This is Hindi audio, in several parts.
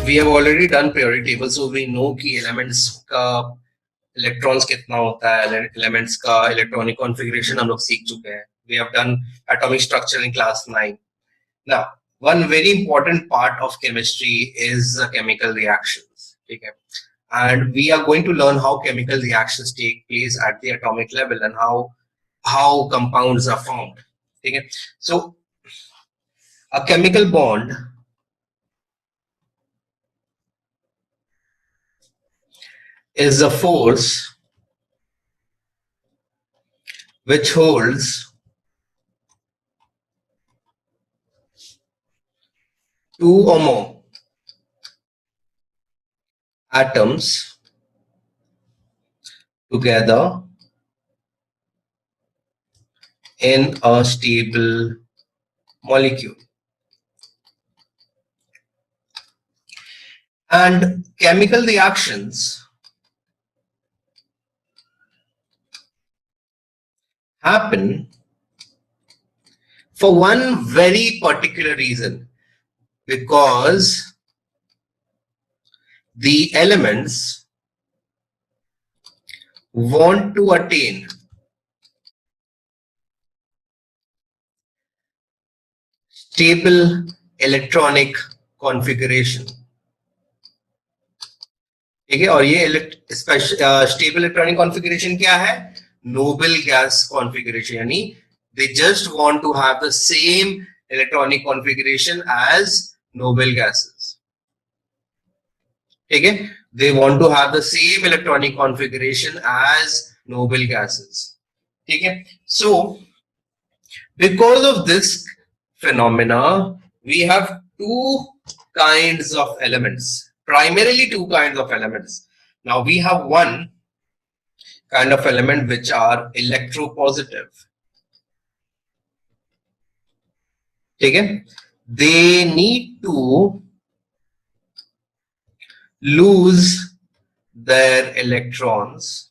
we have already done periodic table, so we know कि elements का electrons कितना होता है, elements का electronic configuration हम लोग सीख चुके हैं. We have done atomic structure in class 9. Now, one very important part of chemistry is chemical reactions. Okay? And we are going to learn how chemical reactions take place at the atomic level and how compounds are formed. Okay? So, a chemical bond is a force which holds two or more atoms together in a stable molecule. And chemical reactions happen for one very particular reason, because the elements want to attain stable electronic configuration. ठीक है, और ये स्टेबल इलेक्ट्रॉनिक कॉन्फ़िगरेशन क्या है? नोबल गैस कॉन्फ़िगरेशन, यानी they just want to have the same electronic configuration as noble gases. ठीक है, they want to have the same electronic configuration as noble gases. ठीक है, so because of this phenomena we have two kinds of elements, primarily two kinds of elements. Now we have one kind of element which are electropositive. ठीक है, they need to lose their electrons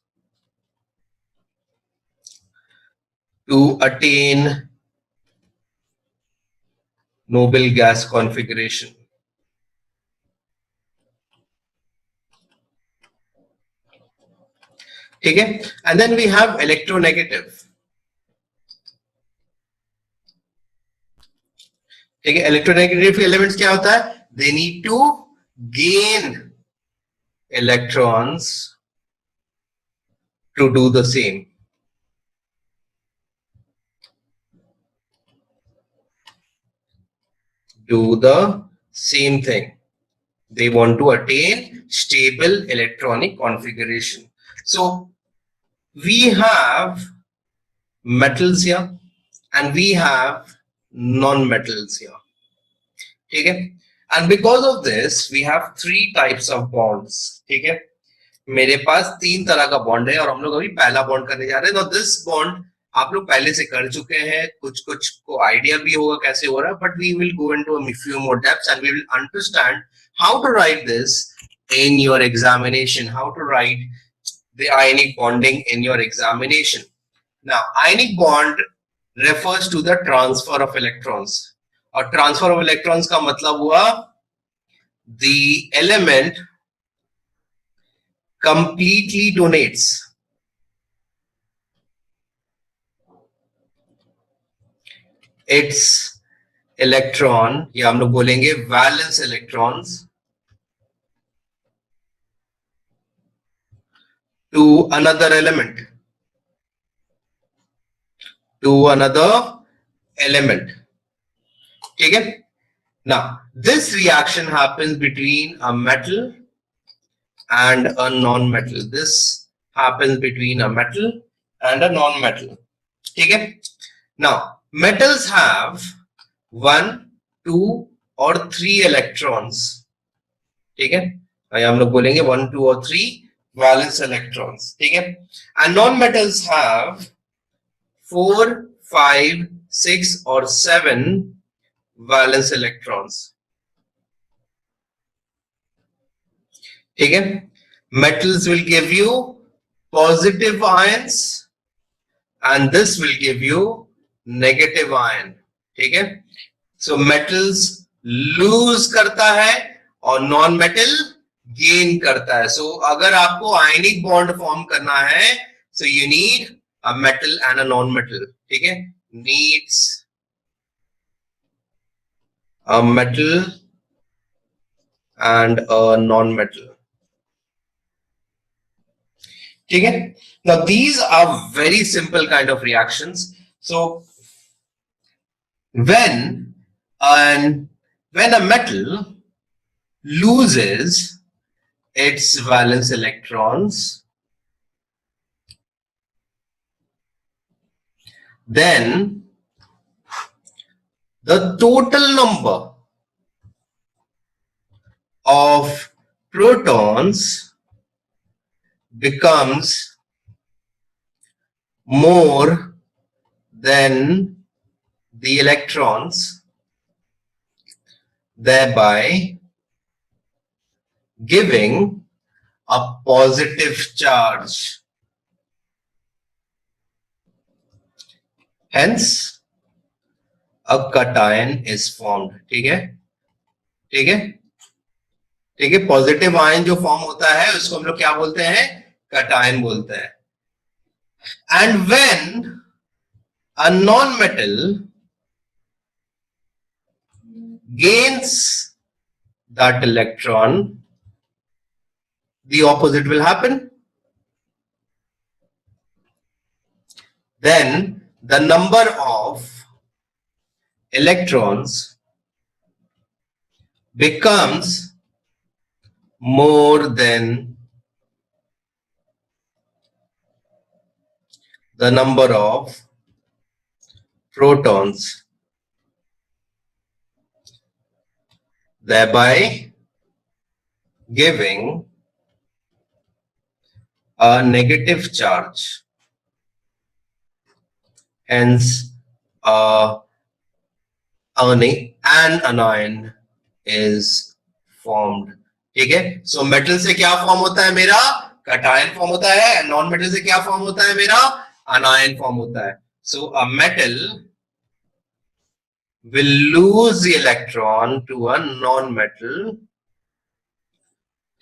to attain noble gas configuration. ठीक है, and then we have electronegative. ठीक है, electronegative elements क्या होता है? They need to gain electrons to do the same. Do the same thing. They want to attain stable electronic configuration. So we have metals here and we have non-metals here. Okay? And because of this we have three types of bonds. Okay? मेरे पास तीन तरह का बॉन्ड है और हम लोग अभी पहला बॉन्ड करने जा रहे हैं. दिस बॉन्ड आप लोग पहले से कर चुके हैं, कुछ कुछ को आइडिया भी होगा कैसे हो रहा है, but we will go into a few more depths and we will understand how to write this in your examination, how to write the ionic bonding in your examination. Now, ionic bond refers to the transfer of electrons. और transfer of electrons का मतलब हुआ the element completely donates its electron, या हम लोग बोलेंगे valence electrons, to another element. ठीक है, now this reaction happens between a metal and a non-metal. This happens between a metal and a non-metal. ठीक है, now metals have 1, 2 और 3 electrons. ठीक है, हम लोग बोलेंगे 1, 2 और 3 valence electrons. ठीक है, and non-metals have 4, 5, 6 और 7 valence electrons. ठीक है, metals will give you positive ions and this will give you negative ion. ठीक है, so metals lose करता है और नॉन मेटल गेन करता है. सो अगर आपको आयनिक बॉन्ड फॉर्म करना है, so you need a metal and a non metal. ठीक है, needs a metal and a non-metal. ठीक है. Now these are very simple kind of reactions. So when an when a metal loses its valence electrons, then the total number of protons becomes more than the electrons, thereby giving a positive charge. Hence, a cation is formed. ठीक है, ठीक है, ठीक है. पॉजिटिव आयन जो फॉर्म होता है उसको हम लोग क्या बोलते हैं? कटायन बोलते हैं. And when a non metal gains that electron, the opposite will happen. Then the number of electrons becomes more than the number of protons, thereby giving a negative charge. Hence, an anion is formed. ठीक है. सो मेटल से क्या फॉर्म होता है मेरा? कटायन फॉर्म होता है. नॉन मेटल से क्या फॉर्म होता है मेरा? अनायन फॉर्म होता है. So a metal will lose the electron to a non-metal.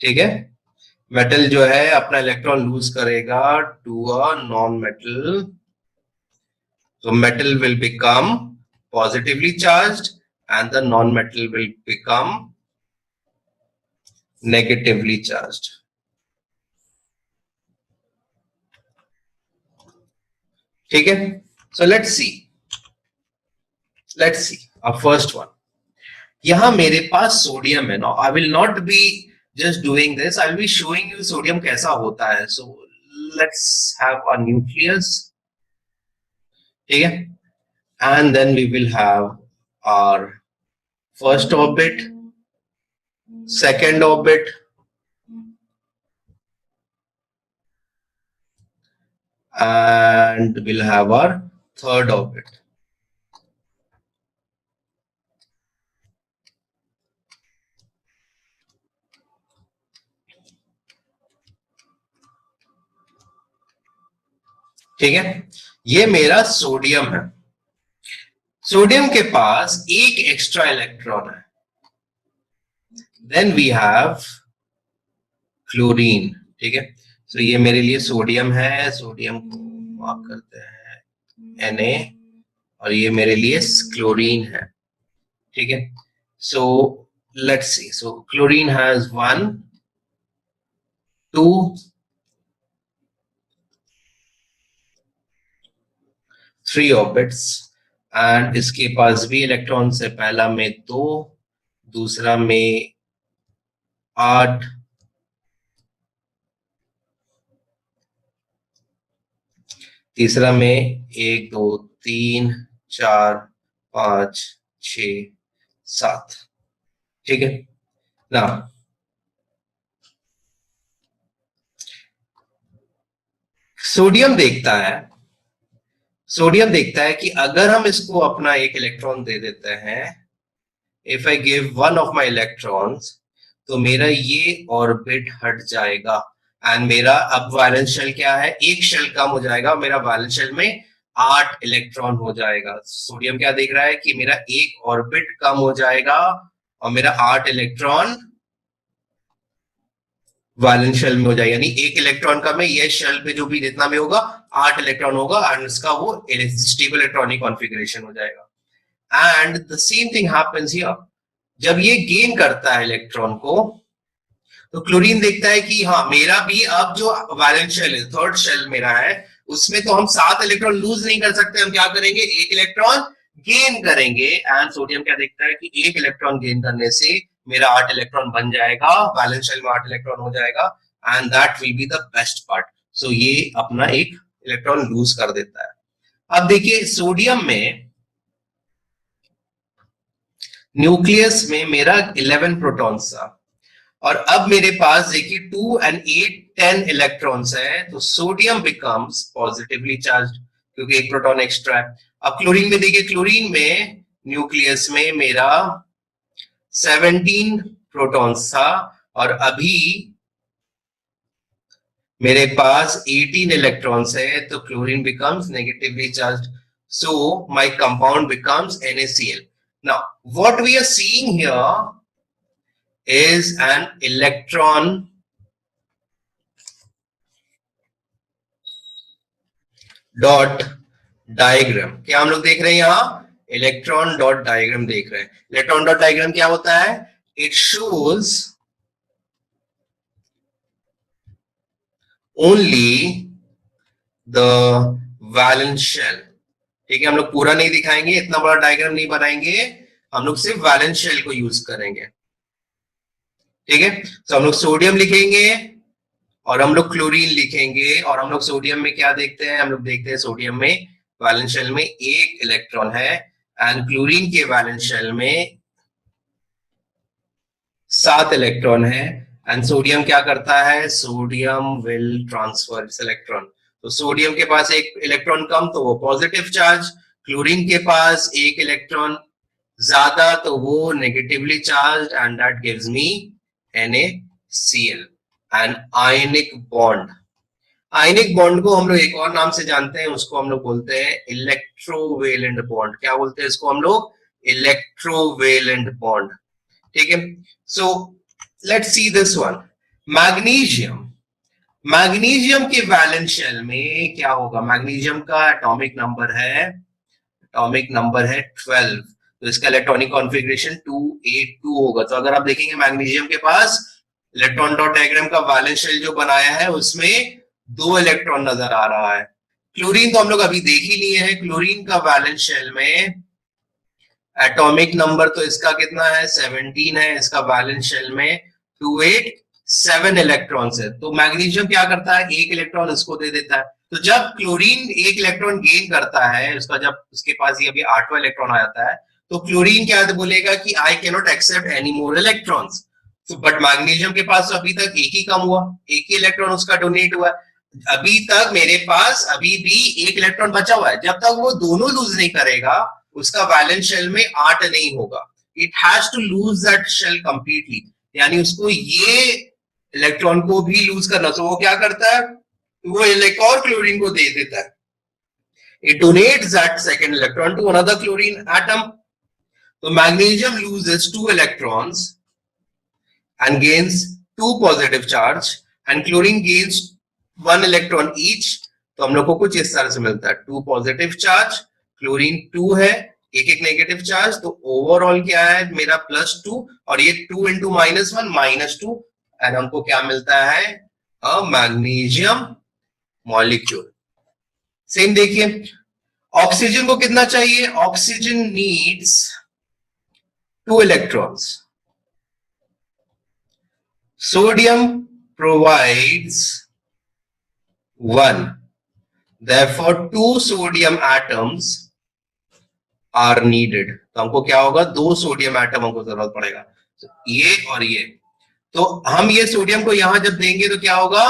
ठीक है. मेटल जो है अपना इलेक्ट्रॉन लूज करेगा to a non metal. So metal will become positively charged and the non-metal will become negatively charged. ठीक है. So let's see our first one. यहां मेरे पास सोडियम है. Now I will not be just doing this, I will be showing you sodium कैसा होता है. So let's have a nucleus. ठीक है. And then we will have our first orbit, second orbit, and we'll have our third orbit. ठीक है. ये मेरा सोडियम है. सोडियम के पास एक एक्स्ट्रा इलेक्ट्रॉन है. Then we have chlorine. ठीक है. तो ये मेरे लिए सोडियम है. सोडियम को मार्क करते हैं Na, और ये मेरे लिए क्लोरीन है. ठीक है. So let's see. So chlorine has 1, 2, 3 orbits and इसके पास भी इलेक्ट्रॉन से पहला में 2, दूसरा में 8, तीसरा में 1, 2, 3, 4, 5, 6, 7. ठीक है ना. सोडियम देखता है कि अगर हम इसको अपना एक इलेक्ट्रॉन दे देते हैं, if I give one of my electrons, तो मेरा ये ऑर्बिट हट जाएगा एंड मेरा अब वैलेंस शेल क्या है? एक शेल कम हो जाएगा. मेरा वैलेंस शेल में 8 इलेक्ट्रॉन हो जाएगा. सोडियम क्या देख रहा है कि मेरा एक ऑर्बिट कम हो जाएगा और मेरा 8 इलेक्ट्रॉन वैलेंस शेल में हो जाएगा, यानी एक इलेक्ट्रॉन का में ये शेल पे जो भी जितना भी होगा 8 इलेक्ट्रॉन होगा एंड उसका वो स्टेबल इलेक्ट्रॉनिक कॉन्फ़िगरेशन हो जाएगा। And the same thing happens here, जब ये गेन करता है इलेक्ट्रॉन को तो क्लोरीन देखता है कि हाँ मेरा भी अब जो वैलेंस शेल है, थर्ड शेल मेरा है, उसमें तो हम 7 इलेक्ट्रॉन लूज नहीं कर सकते, हम क्या करेंगे, एक इलेक्ट्रॉन गेन करेंगे। एंड सोडियम क्या देखता है कि एक इलेक्ट्रॉन गेन करने से मेरा 8 इलेक्ट्रॉन बन जाएगा, वैलेंस शेल में 8 इलेक्ट्रॉन हो जाएगा and that will be the best part. सो ये अपना एक इलेक्ट्रॉन लूज कर देता है। अब देखिए सोडियम में न्यूक्लियस में मेरा 11 प्रोटॉन्स था और अब मेरे पास देखिए 2 and 8 10 इलेक्ट्रॉन्स है, तो सोडियम बिकम्स पॉजिटिवली चार्ज्ड क्योंकि एक प्रोटॉन एक्स्ट्रा है। अब क्लोरीन में देखिए, क्लोरीन में न्यूक्लियस में मेरा 17 प्रोटॉन्स था और अभी मेरे पास 18 इलेक्ट्रॉन्स है, तो chlorine becomes negatively charged, so my compound becomes NaCl. Now what we are seeing here is an electron dot diagram. क्या हम लोग देख रहे हैं यहां, इलेक्ट्रॉन डॉट डायग्राम देख रहे हैं। इलेक्ट्रॉन डॉट डायग्राम क्या होता है, it shows only the valence shell. ठीक है, हम लोग पूरा नहीं दिखाएंगे, इतना बड़ा डायग्राम नहीं बनाएंगे, हम लोग सिर्फ वैलेंस शेल को यूज करेंगे। ठीक है, तो हम लोग सोडियम लिखेंगे और हम लोग क्लोरीन लिखेंगे और हम लोग सोडियम में क्या देखते हैं, हम लोग देखते हैं सोडियम में वैलेंस शेल में एक इलेक्ट्रॉन है एंड क्लोरीन के वैलेंस शेल में 7 इलेक्ट्रॉन है एंड सोडियम क्या करता है, सोडियम विल ट्रांसफर इस इलेक्ट्रॉन। तो सोडियम के पास एक इलेक्ट्रॉन कम तो वो पॉजिटिव चार्ज, क्लोरीन के पास एक इलेक्ट्रॉन ज्यादा तो वो negatively charge and that gives me NaCl, an ionic bond. Ionic bond को हम लोग एक और नाम से जानते हैं, उसको हम लोग बोलते हैं इलेक्ट्रोवेलेंट बॉन्ड। क्या बोलते हैं इसको हम लोग, इलेक्ट्रोवेलेंट बॉन्ड। ठीक है, so let's see this one, magnesium. Magnesium के वैलेंस शेल में क्या होगा, मैग्नीशियम का एटॉमिक नंबर है 12, तो इसका इलेक्ट्रॉनिक कॉन्फ़िगरेशन 282 होगा। तो अगर आप देखेंगे मैग्नीशियम के पास इलेक्ट्रॉन डॉट डायग्राम का वैलेंस शेल जो बनाया है उसमें 2 इलेक्ट्रॉन नजर आ रहा है। क्लोरीन तो हम लोग अभी देख ही लिए हैं, क्लोरीन का वैलेंस शेल में एटॉमिक नंबर तो इसका कितना है, 17 है, इसका वैलेंस शेल में 287 इलेक्ट्रॉन्स है। तो मैग्नीशियम क्या करता है, एक इलेक्ट्रॉन इसको दे देता है। तो जब क्लोरीन एक इलेक्ट्रॉन गेन करता है, उसका जब उसके पास ये अभी 8वां इलेक्ट्रॉन आ जाता है, तो क्लोरीन क्या बोलेगा कि I can not accept any more electrons. तो बट मैग्नीशियम के पास तो अभी तक एक ही कम हुआ, एक ही इलेक्ट्रॉन उसका डोनेट हुआ, अभी तक मेरे पास अभी भी एक इलेक्ट्रॉन बचा हुआ है। जब तक वो दोनों लूज नहीं करेगा उसका वैलेंस शेल में 8 नहीं होगा, it has to lose that shell completely, यानी उसको ये इलेक्ट्रॉन को भी लूज करना। तो वो क्या करता है, वो एक और क्लोरीन को दे देता है, it donates that second electron to another chlorine atom. So magnesium loses 2 electrons and gains 2 positive charge and chlorine gains 1 electron each. तो हम लोग को कुछ इस तरह से मिलता है, 2 पॉजिटिव चार्ज, क्लोरीन 2 है, एक एक नेगेटिव चार्ज, तो ओवरऑल क्या है मेरा +2 और ये 2 into -1 -2 एंड हमको क्या मिलता है, अ मैग्नीशियम मॉलिक्यूल। सेम देखिए ऑक्सीजन को कितना चाहिए, oxygen needs 2 electrons, sodium provides 1, therefore 2 sodium atoms are needed। तो हमको क्या होगा, 2 सोडियम एटम हमको जरूरत पड़ेगा, तो ये और ये। तो हम ये सोडियम को यहां जब देंगे तो क्या होगा,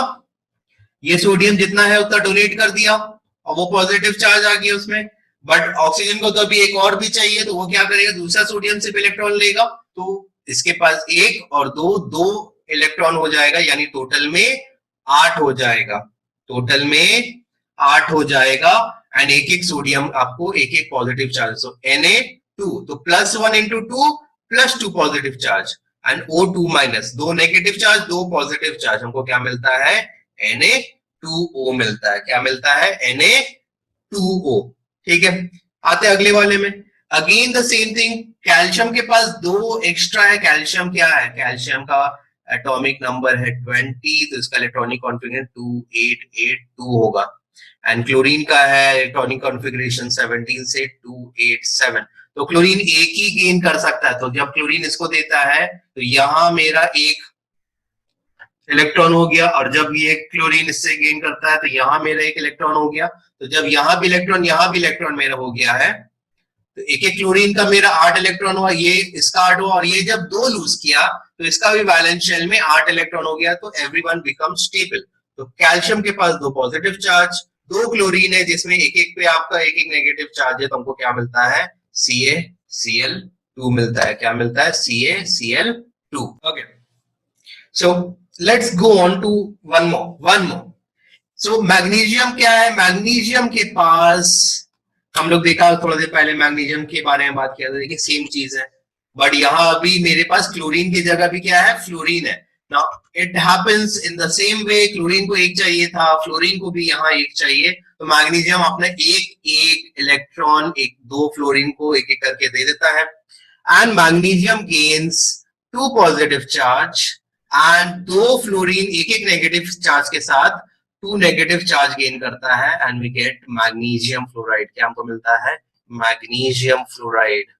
ये सोडियम जितना है उतना डोनेट कर दिया और वो पॉजिटिव चार्ज आ गया उसमें, बट ऑक्सीजन को तो अभी एक और भी चाहिए, तो वो क्या करेगा, दूसरा सोडियम से इलेक्ट्रॉन लेगा, तो इसके पास 1 और 2 इलेक्ट्रॉन हो जाएगा, यानी टोटल में 8 हो जाएगा, टोटल में 8 हो जाएगा एंड एक एक सोडियम आपको एक एक पॉजिटिव चार्ज, सो Na2, तो +1 into 2 +2 positive charge and O2 minus, दो नेगेटिव चार्ज दो पॉजिटिव चार्ज, हमको क्या मिलता है, Na2O मिलता है। क्या मिलता है, Na2O। ठीक है, आते अगले वाले में, again the same thing, calcium के पास दो एक्स्ट्रा है। कैल्शियम क्या है, कैल्शियम का एटॉमिक नंबर है 20, तो इसका इलेक्ट्रॉनिक कॉन्फ़िगरेशन 2882 होगा। एंड क्लोरीन का है इलेक्ट्रॉनिक कॉन्फ़िगरेशन 17 से 287। तो क्लोरीन एक ही गेन कर सकता है, तो जब क्लोरीन इसको देता है तो यहां मेरा एक इलेक्ट्रॉन हो गया, और जब ये क्लोरीन इससे गेन करता है तो यहां मेरा एक इलेक्ट्रॉन हो गया। तो जब यहां भी इलेक्ट्रॉन मेरा हो गया है, तो एक एक क्लोरीन का मेरा 8 इलेक्ट्रॉन हुआ, ये इसका 8 हुआ, और ये जब दो लूज किया तो इसका भी वैलेंस शेल में 8 इलेक्ट्रॉन हो गया, तो एवरीवन बिकम स्टेबल। तो कैल्शियम के पास दो पॉजिटिव चार्ज, दो क्लोरीन है जिसमें एक एक पे आपका एक एक नेगेटिव चार्ज है, तो हमको क्या मिलता है, CaCl2 मिलता है। क्या मिलता है, CaCl2। Okay, so let's go on to one more. So magnesium क्या है, मैग्नीशियम के पास हम लोग देखा थोड़ा देर पहले मैग्नीशियम के बारे में बात किया था, देखिए सेम चीज है, बट यहाँ अभी मेरे पास क्लोरीन की जगह भी क्या है, फ्लोरीन है। Now it happens in the same way, chlorine को एक चाहिए था, फ्लोरीन को भी यहाँ एक चाहिए, तो मैग्नीशियम अपने एक एक इलेक्ट्रॉन एक दो फ्लोरीन को एक एक करके दे देता है, and magnesium gains two positive charge, and दो फ्लोरीन एक एक नेगेटिव चार्ज के साथ टू नेगेटिव चार्ज गेन करता है, and we get magnesium fluoride. क्या हमको मिलता है, magnesium fluoride.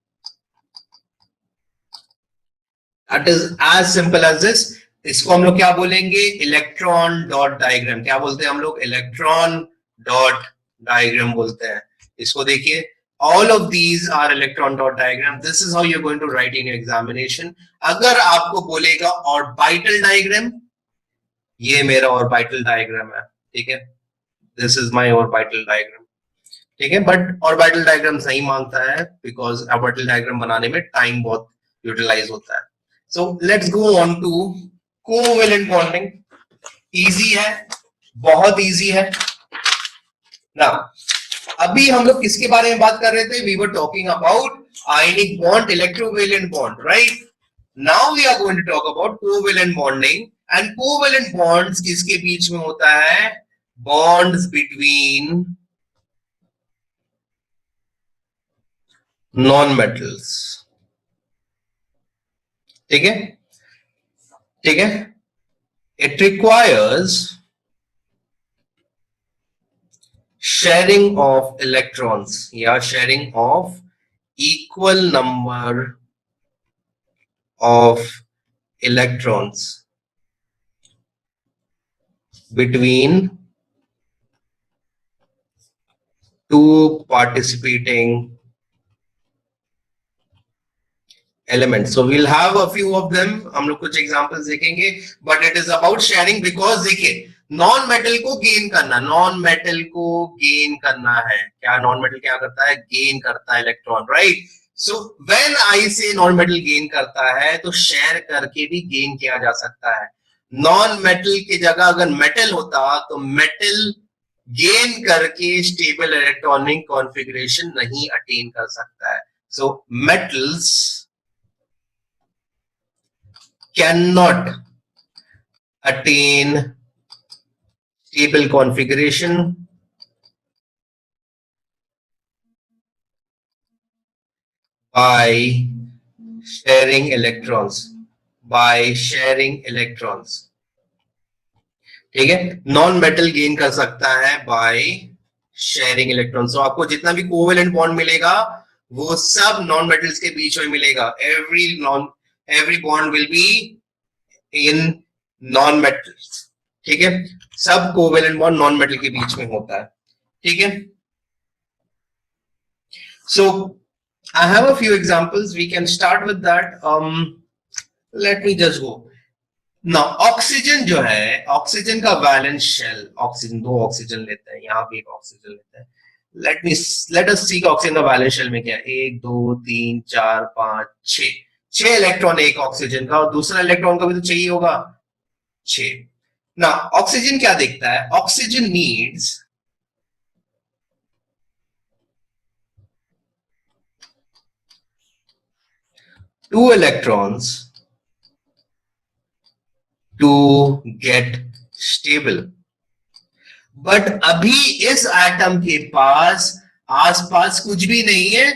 That is as simple as this. इसको हम लोग क्या बोलेंगे, इलेक्ट्रॉन डॉट डायग्राम। क्या बोलते हैं हम लोग, इलेक्ट्रॉन डॉट डायग्राम बोलते हैं इसको। देखिए, all of these are electron dot diagram. This is how you're going to write in your examination. अगर आपको बोलेगा ऑर्बिटल डायग्राम, ये मेरा ऑर्बिटल डायग्राम है, ठीक है, this is my orbital diagram, ठीक है, बट ऑर्बिटल डायग्राम सही मांगता है बिकॉज ऑर्बिटल डायग्राम बनाने में टाइम बहुत यूटिलाइज होता है। So let's go on to covalent bonding. Easy है, बहुत इजी है ना। अभी हम लोग किसके बारे में बात कर रहे थे, we were talking about ionic bond, electrovalent bond, right. Now we are going to talk about covalent bonding. And covalent bonds किसके बीच में होता है, बॉन्ड्स बिटवीन नॉन मेटल्स, ठीक है, ठीक है। It requires sharing of electrons, या sharing of equal number of electrons between two participating elements. So we'll have a few of them, हम लोग कुछ examples देखेंगे, but it is about sharing because देखिए नॉन मेटल को गेन करना, नॉन मेटल को गेन करना है, क्या नॉन मेटल क्या करता है, गेन करता है electron, right. So when I से नॉन मेटल गेन करता है तो शेयर करके भी गेन किया जा सकता है। नॉन मेटल की जगह अगर मेटल होता तो मेटल गेन करके स्टेबल इलेक्ट्रॉनिक कॉन्फ़िगरेशन नहीं अटेन कर सकता है। So metals cannot attain stable configuration by sharing electrons, by sharing electrons, ठीक है। नॉन मेटल गेन कर सकता है बाय शेयरिंग इलेक्ट्रॉन्स। तो आपको जितना भी कोवेलेंट बॉन्ड मिलेगा वो सब नॉन मेटल्स के बीच में मिलेगा। Every bond will be in non metals, ठीक है, सब कोवेलेंट बॉन्ड नॉन मेटल के बीच में होता है, ठीक है। सो I have a few examples. We can start with that. Let me just go. Now, oxygen जो है, ऑक्सीजन का वैलेंस शेल, ऑक्सीजन दो ऑक्सीजन लेते हैं, यहाँ भी एक ऑक्सीजन लेते हैं। लेट अस सी ऑक्सीजन का वैलेंस शेल में क्या है, एक दो तीन चार पांच छह इलेक्ट्रॉन एक ऑक्सीजन का, और दूसरा इलेक्ट्रॉन का भी तो चाहिए होगा, छह। ना ऑक्सीजन क्या देखता है, oxygen needs two electrons to get stable. But अभी इस एटम के पास आसपास कुछ भी नहीं है,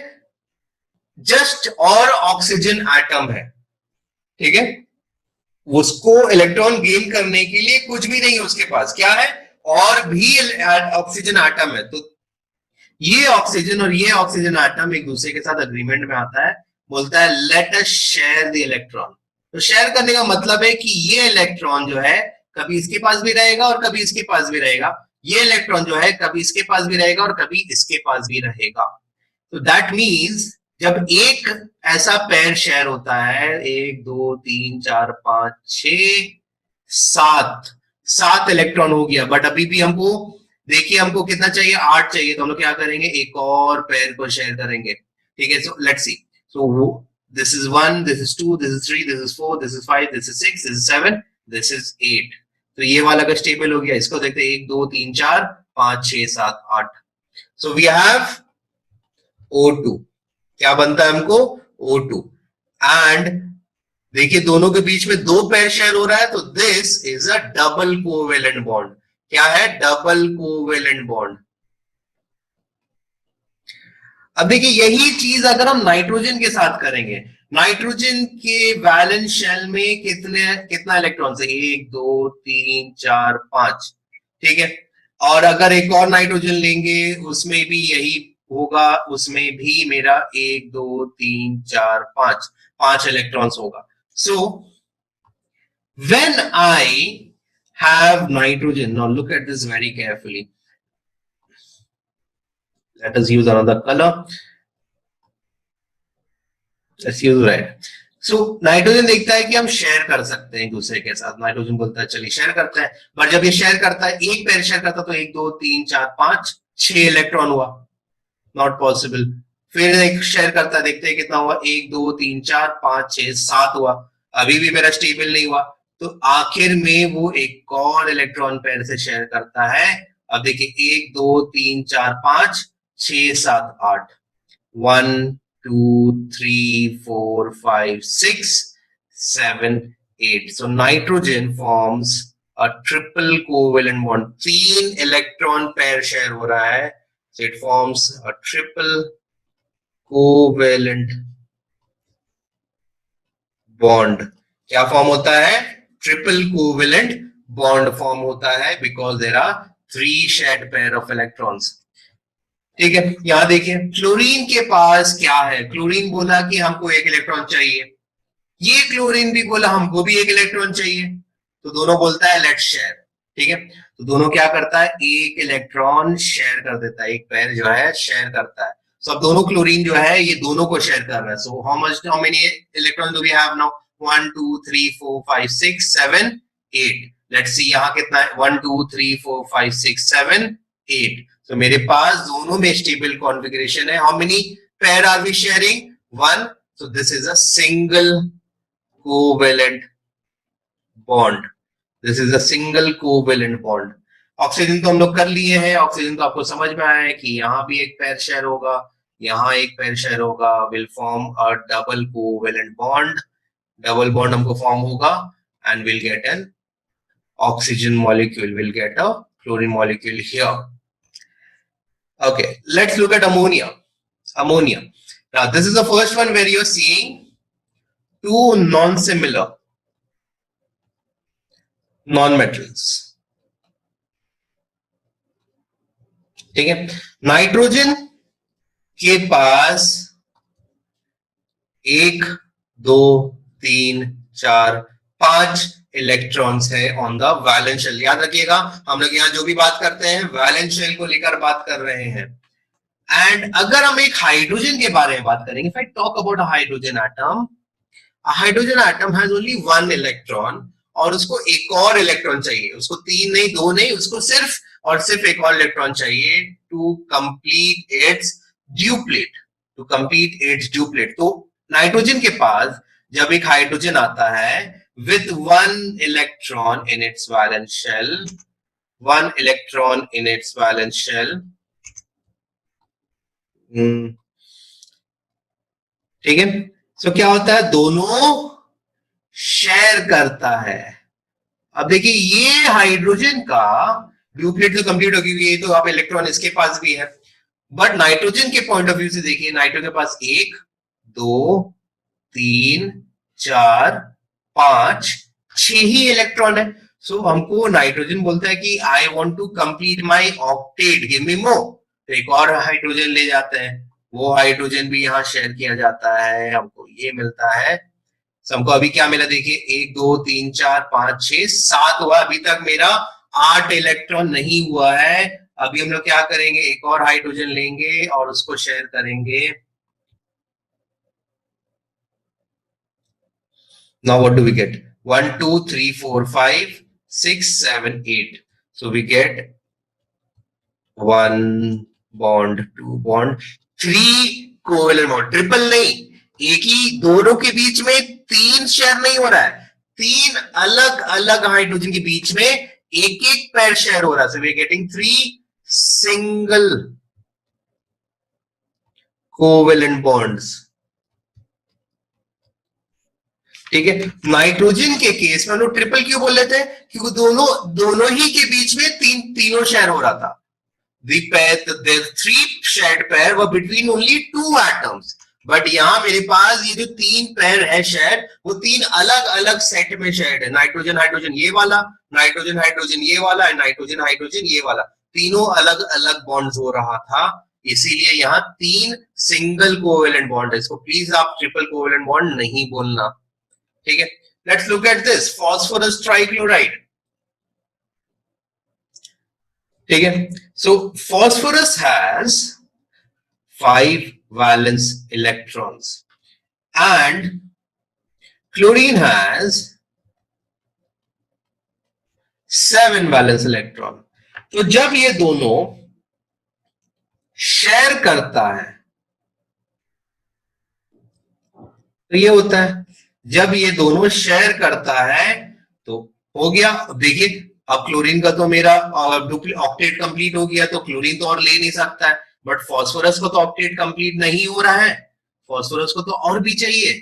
जस्ट और ऑक्सीजन एटम है, ठीक है। उसको इलेक्ट्रॉन गेन करने के लिए कुछ भी नहीं है उसके पास, क्या है, और भी ऑक्सीजन एटम है। तो ये ऑक्सीजन और ये ऑक्सीजन एटम एक दूसरे के साथ अग्रीमेंट में आता है, बोलता है let us share the electron. तो शेयर करने का मतलब है कि ये इलेक्ट्रॉन जो है कभी इसके पास भी रहेगा और कभी इसके पास भी रहेगा, ये इलेक्ट्रॉन जो है कभी इसके पास भी रहेगा और कभी इसके पास भी रहेगा। तो दैट मीन्स जब एक ऐसा पेयर शेयर होता है, 1 2 3 4 5 6 7, 7 इलेक्ट्रॉन हो गया, बट अभी भी हमको देखिए हमको कितना चाहिए, 8 चाहिए, तो हम लोग क्या करेंगे, एक और पेयर को शेयर करेंगे, ठीक है। So let's see, so this is 1, this is 2, this is 3, this is 4, this is 5, this is 6, this is 7, this is 8। तो ये वाला का स्टेबल हो गया, इसको देखते हैं, 1 2 3 4 5 6 7 8। सो वी हैव O2, क्या बनता है हमको, O2। एंड देखिए दोनों के बीच में 2 पेयर शेयर हो रहा है, तो this is a double covalent bond. क्या है, डबल कोवेलेंट बॉन्ड। अब देखिए यही चीज अगर हम नाइट्रोजन के साथ करेंगे, नाइट्रोजन के वैलेंस शेल में कितना इलेक्ट्रॉन है, 1 2 3 4 5, ठीक है। और अगर एक और नाइट्रोजन लेंगे उसमें भी यही होगा, उसमें भी मेरा 1 2 3 4 5 5 इलेक्ट्रॉन्स होगा। So when I have nitrogen, now look at this very carefully, let us use another color, let's use red। So nitrogen देखता है कि हम शेयर कर सकते हैं एक दूसरे के साथ, नाइट्रोजन बोलता है चलिए शेयर करते हैं, पर जब ये शेयर करता है, एक पेयर शेयर करता है, तो 1 2 3 4 5 6 इलेक्ट्रॉन हुआ, नॉट पॉसिबल। फिर एक शेयर करता है, देखते हैं कितना हुआ, 1 2 3 4 5 6 7 हुआ, अभी भी मेरा स्टेबल नहीं हुआ। तो आखिर में वो एक और इलेक्ट्रॉन पेयर से शेयर करता है। अब देखिए 1 2 3 4 5 6 7 8, 1 2 3 4 5 6 7 8। So nitrogen forms a triple covalent bond, 3 electron pair share हो रहा है, so it forms a triple covalent bond। क्या फॉर्म होता है, ट्रिपल कोवेलेंट बॉन्ड फॉर्म होता है, because there are 3 shared pair of electrons, ठीक है। यहां देखिए क्लोरीन के पास क्या है, क्लोरीन बोला कि हमको एक इलेक्ट्रॉन चाहिए, ये क्लोरीन भी बोला हमको भी एक इलेक्ट्रॉन चाहिए, तो दोनों बोलता है लेट्स शेयर, ठीक है। तो दोनों क्या करता है, एक इलेक्ट्रॉन शेयर कर देता है, एक पेयर जो है शेयर करता है। सो अब दोनों क्लोरीन जो है ये दोनों को शेयर कर रहा है। So how many electron do we have now, 1 2 3 4 5 6 7 8। Let's see यहाँ कितना है, 1 2 3 4 5 6 7 8। तो मेरे पास दोनों में स्टेबल कॉन्फ़िगरेशन है। How many pair are we sharing, 1। So this is a single covalent bond, this is a single covalent bond. Oxygen तो हम लोग कर लिए हैं, ऑक्सीजन तो आपको समझ में आया है कि यहाँ भी एक पेयर शेयर होगा, यहाँ एक पेयर शेयर होगा, will form a double covalent bond, double bond हमको फॉर्म होगा, and will get an oxygen molecule, will get a chlorine molecule here. Okay, let's look at ammonia. Ammonia. Now, this is the first one where you're seeing two non-similar non-metals. ठीक है, नाइट्रोजन के पास 1 2 3 4 5 इलेक्ट्रॉन्स है ऑन द वैलेंस शेल। याद रखिएगा हम लोग यहाँ जो भी बात करते हैं वैलेंस शेल को लेकर बात कर रहे हैं। एंड अगर हम एक हाइड्रोजन के बारे में बात करेंगे, if I talk about a hydrogen atom, hydrogen atom has only 1 electron, और उसको एक और इलेक्ट्रॉन चाहिए, उसको 3 नहीं 2 नहीं, उसको सिर्फ और सिर्फ एक और इलेक्ट्रॉन चाहिए to complete its duplet, to complete its duplet. तो नाइट्रोजन के पास जब एक हाइड्रोजन आता है with 1 electron in its valence shell, 1 electron in its valence shell, ठीक है। सो क्या होता है, दोनों शेयर करता है, अब देखिए ये हाइड्रोजन का ड्यूप्लेट तो कंप्लीट हो गई, ये तो अब इलेक्ट्रॉन इसके पास भी है, बट नाइट्रोजन के पॉइंट ऑफ व्यू से देखिए नाइट्रोजन के पास 1 2 3 4 5 6 ही इलेक्ट्रॉन है। सो हमको नाइट्रोजन बोलता है कि I want to complete my octet, give me more. तो एक और हाइड्रोजन ले जाते हैं, वो हाइड्रोजन भी यहाँ शेयर किया जाता है, हमको ये मिलता है। हमको अभी क्या मिला देखिए, 1 2 3 4 5 6 7 हुआ, अभी तक मेरा 8 इलेक्ट्रॉन नहीं हुआ है। अभी हम लोग क्या करेंगे, एक और हाइड्रोजन लेंगे और उसको शेयर करेंगे। Now what do we get? 1 2 3 4 5 6 7 8. So we get 1 bond, 2 bond, 3 covalent bond, triple नहीं, एक ही दोनों के बीच में 3 शेयर नहीं हो रहा है, 3 अलग अलग हाइड्रोजन के बीच में एक एक पैर शेयर हो रहा है। So we are getting 3 single covalent bonds। ठीक है, नाइट्रोजन के केस में हम लोग ट्रिपल क्यों बोल लेते हैं, क्योंकि दोनों ही के बीच में तीनों शेयर हो रहा था। The three shared pair were between only 2 atoms, but यहां मेरे पास ये जो 3 पैर है शेयर, वो 3 अलग अलग सेट में शेयर है। नाइट्रोजन हाइड्रोजन ये वाला, नाइट्रोजन हाइड्रोजन ये वाला, नाइट्रोजन हाइड्रोजन ये वाला, तीनों अलग अलग बॉन्ड्स हो रहा था, इसीलिए यहाँ 3 सिंगल कोवेलेंट बॉन्ड है। इसको प्लीज आप ट्रिपल कोवेलेंट बॉन्ड नहीं बोलना, ठीक है। Let's look at this phosphorus trichloride, ठीक है। सो phosphorus has 5 valence electrons and chlorine has 7 valence electron। तो जब ये दोनों शेयर करता है तो ये होता है, जब ये दोनों शेयर करता है तो हो गया। देखिए अब क्लोरीन का तो मेरा ऑक्टेट कंप्लीट हो गया, तो क्लोरीन तो और ले नहीं सकता है, बट फास्फोरस को तो ऑक्टेट कंप्लीट नहीं हो रहा है, फास्फोरस को तो और भी चाहिए।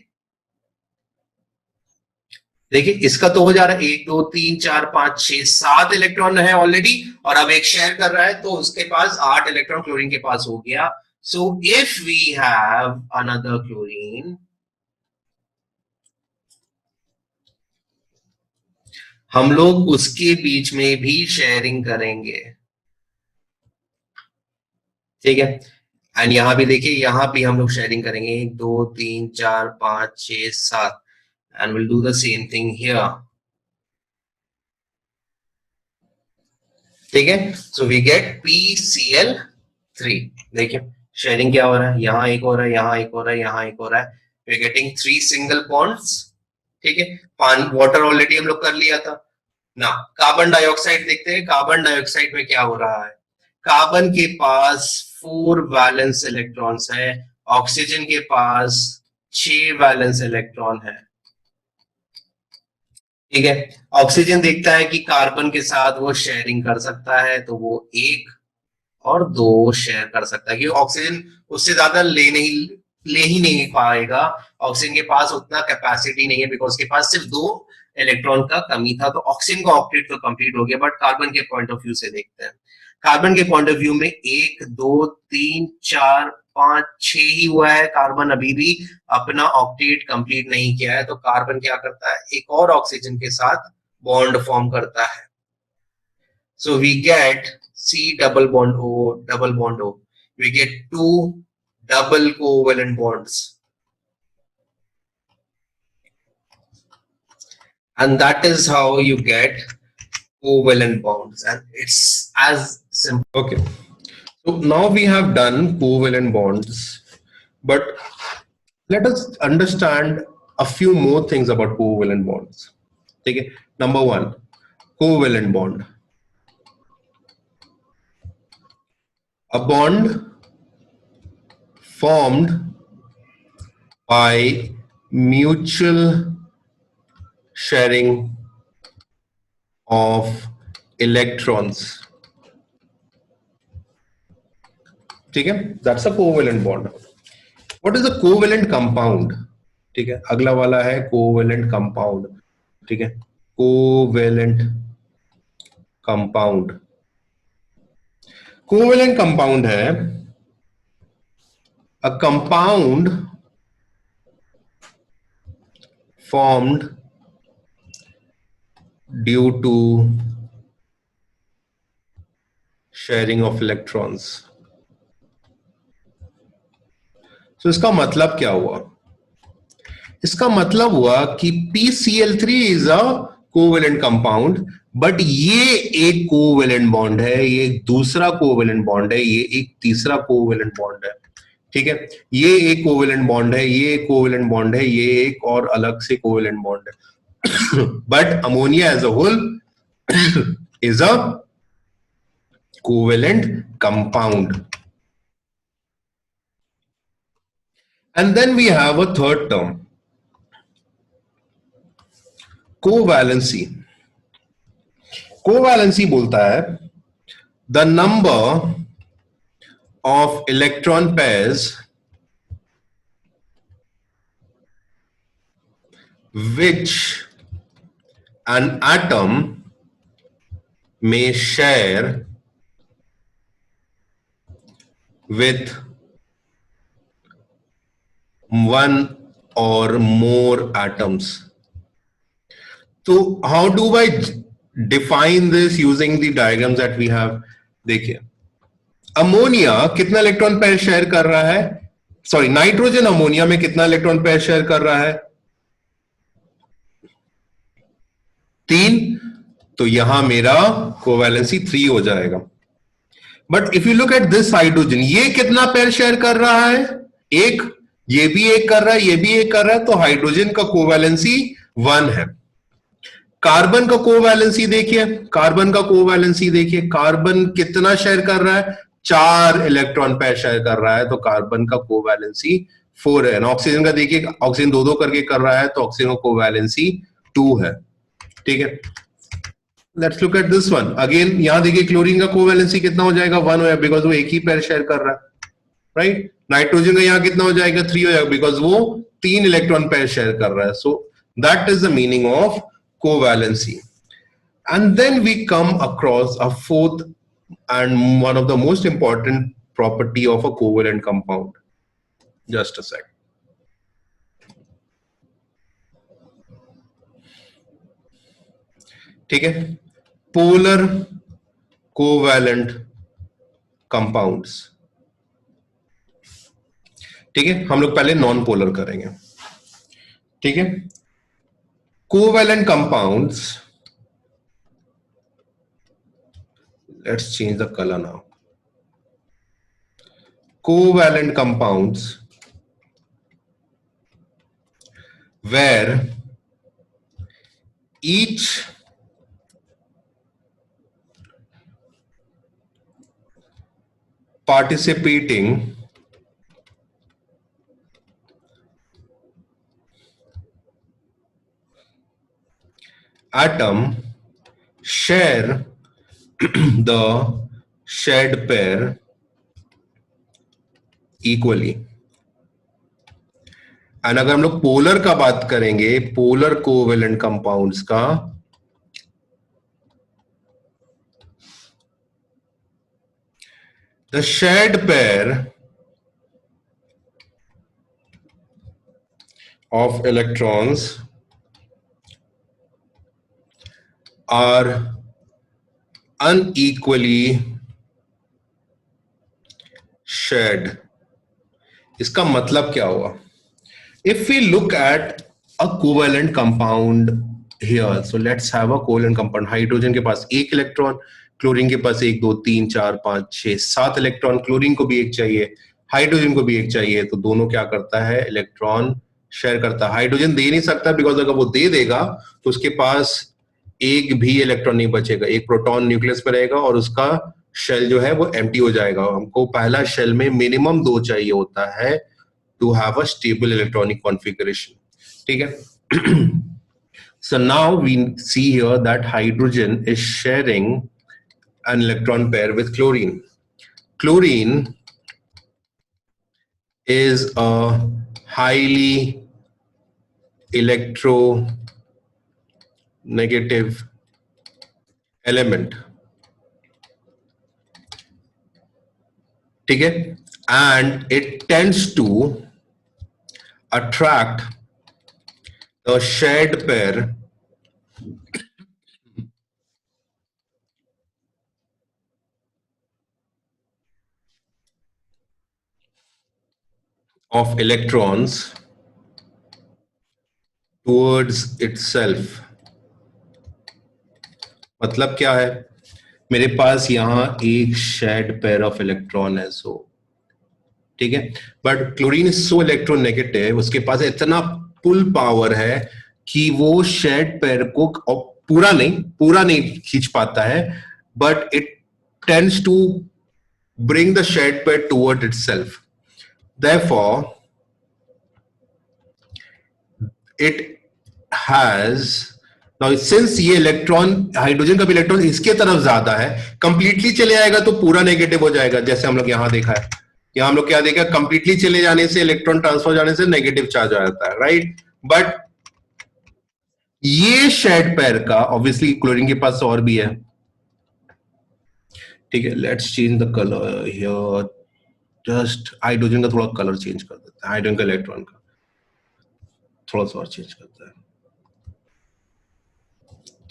देखिए इसका तो हो जा रहा है 1 2 3 4 5 6 7 इलेक्ट्रॉन है ऑलरेडी, और अब एक शेयर कर रहा है तो उसके पास 8 इलेक्ट्रॉन क्लोरीन के पास हो गया। So if we have another chlorine, हम लोग उसके बीच में भी शेयरिंग करेंगे, ठीक है। एंड यहां भी देखिए, यहां भी हम लोग शेयरिंग करेंगे 1 2 3 4 5 6 7, and will do the same thing here, ठीक है। So we get PCl3। देखिए शेयरिंग क्या हो रहा है, यहां एक हो रहा है, यहां एक हो रहा है, यहां एक हो रहा है, we are getting 3 single bonds, ठीक है। वाटर ऑलरेडी हम लोग कर लिया था ना। कार्बन डाइऑक्साइड देखते हैं, कार्बन डाइऑक्साइड में क्या हो रहा है, कार्बन के पास 4 वैलेंस इलेक्ट्रॉन्स है, ऑक्सीजन के पास 6 वैलेंस इलेक्ट्रॉन है, ठीक है। ऑक्सीजन देखता है कि कार्बन के साथ वो शेयरिंग कर सकता है, तो वो 1 और 2 शेयर कर सकता है, क्योंकि ऑक्सीजन उससे ज्यादा ले ही नहीं पाएगा, ऑक्सीजन के पास उतना कैपेसिटी नहीं है, बिकॉज उसके पास सिर्फ 2 इलेक्ट्रॉन का कमी था। तो ऑक्सीजन का ऑक्टेट तो कंप्लीट हो गया, बट कार्बन के पॉइंट ऑफ व्यू से देखते हैं, कार्बन के पॉइंट ऑफ व्यू में 1 2 3 4 5 6 ही हुआ है, कार्बन अभी भी अपना ऑक्टेट कंप्लीट नहीं किया है, तो कार्बन क्या करता है, एक और ऑक्सीजन के साथ बॉन्ड फॉर्म करता है। So we get C double bond O, double bond O, we get 2 double covalent bonds, and that is how you get covalent bonds, and it's as simple। Okay, so now we have done covalent bonds, but let us understand a few more things about covalent bonds, okay। Number 1, covalent bond, a bond formed by mutual sharing of electrons, ठीक है, that's a covalent bond। what is a covalent compound, ठीक है, अगला वाला है covalent compound, ठीक है। Covalent compound. कोवेलेंट कंपाउंड है a compound formed due to sharing of electrons। तो इसका मतलब क्या हुआ? इसका मतलब हुआ कि PCl3 is a covalent compound, but ये एक कोवेलेंट बॉन्ड है, ये एक दूसरा कोवेलेंट बॉन्ड है, ये एक तीसरा कोवेलेंट बॉन्ड है। ठीक है, ये एक कोवेलेंट बॉन्ड है, ये एक कोवेलेंट बॉन्ड है, ये एक और अलग से कोवेलेंट बॉन्ड है। But ammonia as a whole is a covalent compound. And then we have a third term, covalency। covalency बोलता है the number of electron pairs which an atom may share with one or more atoms। So how do I define this using the diagrams that we have? देखिए, अमोनिया कितना इलेक्ट्रॉन पेयर शेयर कर रहा है? सॉरी, नाइट्रोजन अमोनिया में कितना इलेक्ट्रॉन पेयर शेयर कर रहा है? 3। तो यहां मेरा कोवैलेंसी 3 हो जाएगा। But if you look at this hydrogen, ये कितना पेयर शेयर कर रहा है? 1। ये भी 1 कर रहा है, ये भी 1 कर रहा है, तो हाइड्रोजन का कोवैलेंसी 1 है। कार्बन का कोवैलेंसी देखिए, कार्बन का कोवैलेंसी देखिए, कार्बन कितना शेयर कर रहा है? 4 इलेक्ट्रॉन पेयर शेयर कर रहा है, तो कार्बन का कोवैलेंसी 4 है। ऑक्सीजन का देखिए, ऑक्सीजन 2-2 करके कर रहा है, तो ऑक्सीजन का कोवैलेंसी 2 है। ठीक है, let's look at this one again. यहां देखिए क्लोरीन का कोवैलेंसी कितना हो जाएगा? 1 हो जाएगा, बिकॉज वो एक ही पेयर शेयर कर रहा है, राइट। नाइट्रोजन का यहां कितना हो जाएगा? 3 हो जाएगा, बिकॉज वो 3 इलेक्ट्रॉन पेयर शेयर कर रहा है। So that is the meaning of covalency। And then we come across a fourth and one of the most important property of a covalent compound। Just a sec। ठीक है, polar covalent compounds। ठीक है, हम लोग पहले नॉन पोलर करेंगे। ठीक है, covalent compounds, let's change the color now। covalent compounds where each participating atom share the shared pair equally। And अगर हम लोग पोलर का बात करेंगे, पोलर कोवेलेंट कंपाउंड्स का, the shared pair of electrons are unequally shared. इसका मतलब क्या हुआ? If we look at a covalent compound here, so let's have a covalent compound। Hydrogen के पास 1 इलेक्ट्रॉन, क्लोरीन के पास 1 2 3 4 5 6 7 इलेक्ट्रॉन, क्लोरीन को भी 1 चाहिए, हाइड्रोजन को भी 1 चाहिए, तो दोनों क्या करता है? इलेक्ट्रॉन शेयर करता है। हाइड्रोजन दे नहीं सकता, बिकॉज अगर वो दे देगा तो उसके पास एक भी इलेक्ट्रॉन नहीं बचेगा, एक प्रोटॉन न्यूक्लियस में रहेगा और उसका शेल जो है वो एम्प्टी हो जाएगा। हमको पहला शेल में मिनिमम 2 चाहिए होता है to have a stable electronic configuration। ठीक है, so now we see here that hydrogen is sharing an electron pair with chlorine। Chlorine is a highly electronegative negative element, ठीक है, and it tends to attract the shared pair of electrons towards itself. मतलब क्या है, मेरे पास यहां एक शेड पेयर ऑफ इलेक्ट्रॉन है, सो ठीक है, but chlorine is so electronegative, उसके पास इतना पुल पावर है कि वो शेड पेयर को पूरा नहीं खींच पाता है, but it tends to bring the shared pair toward itself. Therefore, it has now since ये इलेक्ट्रॉन, हाइड्रोजन का भी इलेक्ट्रॉन इसके तरफ ज्यादा है, कंप्लीटली चले आएगा तो पूरा नेगेटिव हो जाएगा, जैसे हम लोग यहां देखा है, यहां हम लोग क्या देखा, कंप्लीटली चले जाने से, इलेक्ट्रॉन ट्रांसफर जाने से नेगेटिव चार्ज आ जाता है, राइट। बट ये शेड पेयर का ऑब्वियसली क्लोरीन के पास और भी है, ठीक है। Let's change the colour here, just hydrogen का थोड़ा कलर चेंज कर देता है, हाइड्रोजन का इलेक्ट्रॉन का थोड़ा सा और चेंज करता है,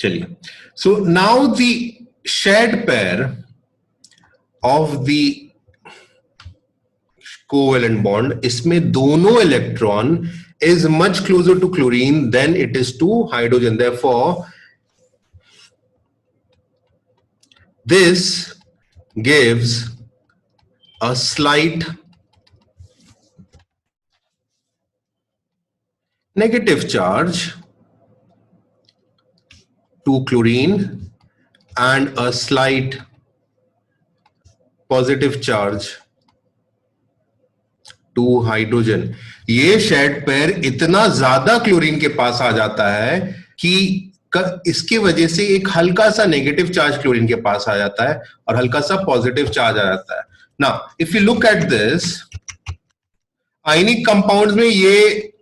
चलिए। So now the shared pair of the covalent bond, इसमें दोनों electron is much closer to chlorine than it is to hydrogen. Therefore, this gives a slight negative charge to chlorine and a slight positive charge to hydrogen. ये शेड पेयर इतना ज्यादा क्लोरीन के पास आ जाता है कि इसके वजह से एक हल्का सा नेगेटिव चार्ज क्लोरीन के पास आ जाता है और हल्का सा पॉजिटिव चार्ज आ जाता है। Now if you look at this, ionic compounds में ये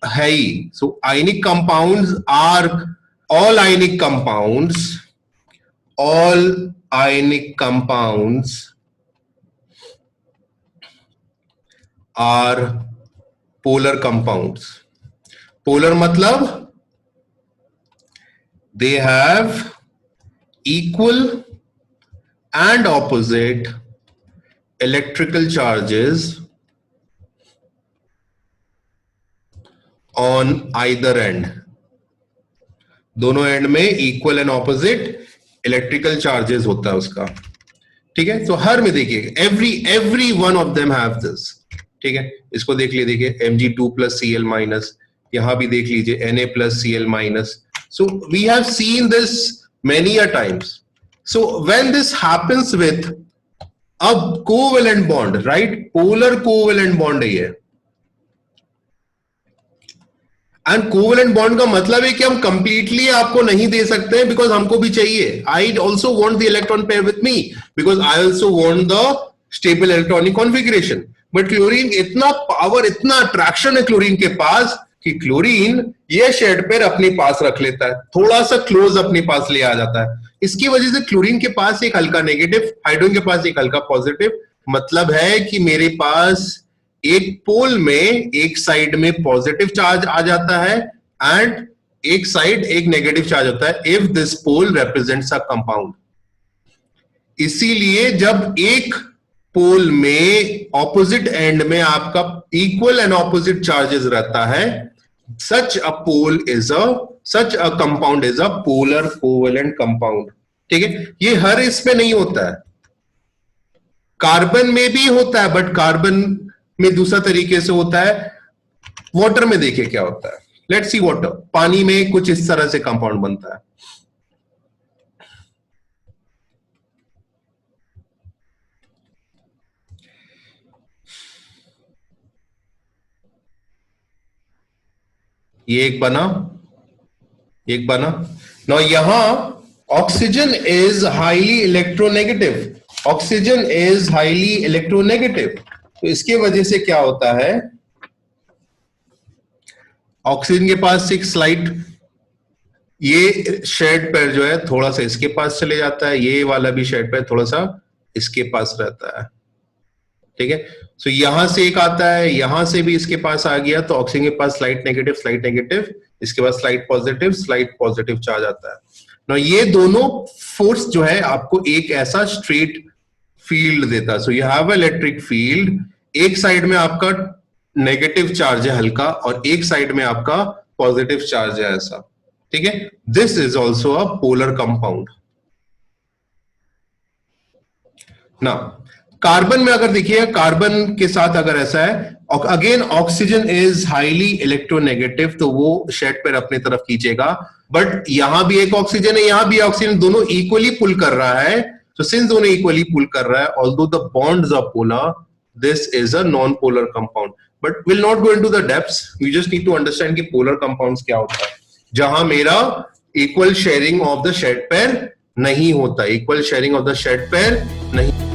है ही, so ionic compounds are all ionic compounds are polar compounds. Polar matlab they have equal and opposite electrical charges on either end. दोनों एंड में equal and opposite electrical charges होता है उसका, ठीक है। तो हर में देखिए every one of them have this, ठीक है। इसको देख लीजिए, देखिए Mg2 + Cl माइनस, यहां भी देख लीजिए Na + Cl माइनस। So we have seen this many a times. So when this happens with a covalent bond, right, polar covalent bond है ये, एंड कोवेलेंट बॉन्ड का मतलब है कि हम कंप्लीटली आपको नहीं दे सकते हैं, बिकॉज हमको भी चाहिए, I also want the electron pair with me, because I also want the stable electronic configuration. But chlorine इतना पावर, इतना अट्रैक्शन है क्लोरीन के पास कि क्लोरीन ये शेड पेयर अपने पास रख लेता है, थोड़ा सा क्लोज अपने पास ले आ जाता है। इसकी वजह से क्लोरीन के पास एक हल्का नेगेटिव, हाइड्रोजन के पास एक हल्का पॉजिटिव, मतलब है कि मेरे पास एक पोल में एक साइड में पॉजिटिव चार्ज आ जाता है एंड एक साइड एक नेगेटिव चार्ज होता है, if this pole represents a compound. इसीलिए जब एक पोल में ऑपोजिट एंड में आपका इक्वल एंड ऑपोजिट चार्जेस रहता है, such a compound is a polar covalent compound, ठीक है। ये हर इसमें नहीं होता है, कार्बन में भी होता है, बट कार्बन में दूसरा तरीके से होता है। वाटर में देखिए क्या होता है, लेट्स सी वाटर, पानी में कुछ इस तरह से कंपाउंड बनता है, ये एक बना, नाउ यहां ऑक्सीजन इज हाईली इलेक्ट्रोनेगेटिव, तो इसके वजह से क्या होता है, ऑक्सीजन के पास एक स्लाइट ये शेड पेयर जो है थोड़ा सा इसके पास चले जाता है, ये वाला भी शेड पेयर थोड़ा सा इसके पास रहता है, ठीक है। सो यहां से एक आता है, यहां से भी इसके पास आ गया, तो ऑक्सीजन के पास स्लाइट नेगेटिव, इसके पास स्लाइट पॉजिटिव चार्ज आता है ना। ये दोनों फोर्स जो है आपको एक ऐसा स्ट्रेट फील्ड देता है। So you have electric field, एक साइड में आपका नेगेटिव चार्ज है हल्का और एक साइड में आपका पॉजिटिव चार्ज है ऐसा, ठीक है। This is also a polar compound ना। कार्बन में अगर देखिए, कार्बन के साथ अगर ऐसा है, again oxygen is highly electronegative, तो वो शेड पर अपनी तरफ खींचेगा, बट यहां भी एक ऑक्सीजन है, यहां भी ऑक्सीजन, दोनों इक्वली पुल कर रहा है। तो सिंस दोनों इक्वली पुल कर रहा है, although the bonds are polar, this is a non polar compound. But will not go into the depths, we just need to understand कि पोलर कंपाउंड्स क्या होता है, जहां मेरा equal sharing of the shared pair नहीं होता, equal sharing of the shared pair नहीं